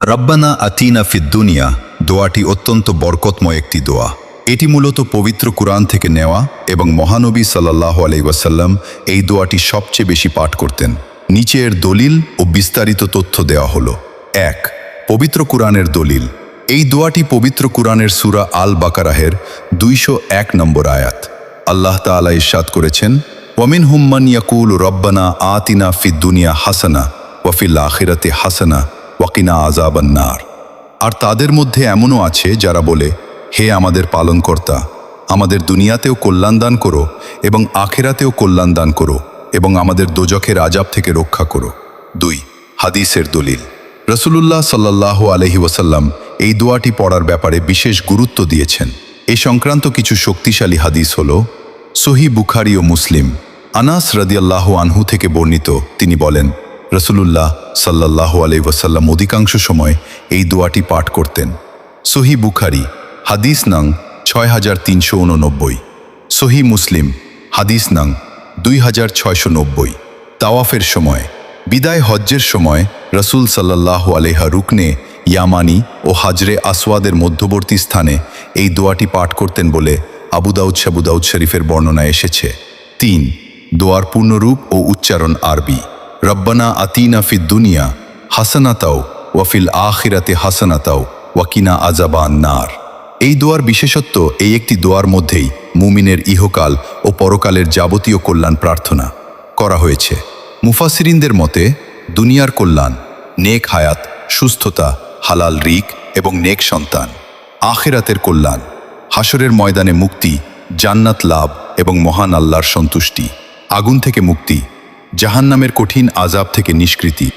রব্বানা আতিনা ফিদ দুনিয়া দোয়াটি অত্যন্ত বরকতময় একটি দোয়া। এটি মূলত পবিত্র কুরআন থেকে নেওয়া এবং মহানবী সাল্লাল্লাহু আলাইহি ওয়াসাল্লাম এই দোয়াটি সবচেয়ে বেশি পাঠ করতেন। নিচে এর দলিল ও বিস্তারিত তথ্য দেওয়া হলো। ১. পবিত্র কুরআনের দলিল। এই দোয়াটি পবিত্র কুরআনের সূরা আল বাকারাহের ২০১ নম্বর আয়াত। আল্লাহ তাআলা ইরশাদ করেছেন, ওয়ামিনহুম মান ইয়াকুলু রব্বানা আতিনা ফিদ দুনিয়া হাসানা ওয়া ফিল আখিরাতি হাসানা ওয়াকিনা আযাবান নার। আর তাদের মধ্যে এমনও আছে যারা বলে, হে আমাদের পালনকর্তা, আমাদের দুনিয়াতেও কল্যাণ দান করো এবং আখিরাতেও কল্যাণ দান করো এবং আমাদের দোজখের আযাব থেকে রক্ষা করো। ২. হাদিসের দলিল। রাসূলুল্লাহ সাল্লাল্লাহু আলাইহি ওয়াসাল্লাম এই দোয়াটি পড়ার ব্যাপারে বিশেষ গুরুত্ব দিয়েছেন। এই সংক্রান্ত কিছু শক্তিশালী হাদিস হল সহিহ বুখারী ও মুসলিম। আনাস রাদিয়াল্লাহু আনহু থেকে বর্ণিত, তিনি বলেন, রাসূলুল্লাহ সাল্লাল্লাহু আলাইহি ওয়াসাল্লাম অধিকাংশ সময় এই দোয়াটি পাঠ করতেন। সহিহ বুখারী হাদিস নং ৬৩৮৯, সহিহ মুসলিম হাদিস নং ২৬৯০। তাওয়াফের সময়, বিদায় হজ্জের সময় রাসূল সাল্লাল্লাহু আলাইহি রুকনে ইয়ামানি ও হাজরে আসওয়াদের মধ্যবর্তী স্থানে এই দোয়াটি পাঠ করতেন বলে আবু দাউদ শরীফের বর্ণনায় এসেছে। ৩. দোয়ার পূর্ণরূপ ও উচ্চারণ আরবি। রব্বানা আতিনা ফিদ দুনিয়া হাসানাতাও ওয়া ফিল আখিরাতি হাসানাতাও ওয়াকিনা আযাবান নার। এই দোয়ার বিশেষত্ব এই একটি দোয়ার মধ্যেই মুমিনের ইহকাল ও পরকালের যাবতীয় কল্যাণ প্রার্থনা করা হয়েছে। মুফাসসিরিনদের মতে দুনিয়ার কল্যাণ, নেক হায়াত, সুস্থতা, হালাল রিক এবং নেক সন্তান। আখিরাতের কল্যাণ, হাসরের ময়দানে মুক্তি, জান্নাত লাভ এবং মহান আল্লাহর সন্তুষ্টি। আগুন থেকে মুক্তি, জাহান্নামের কঠিন আযাব থেকে নিষ্কৃতি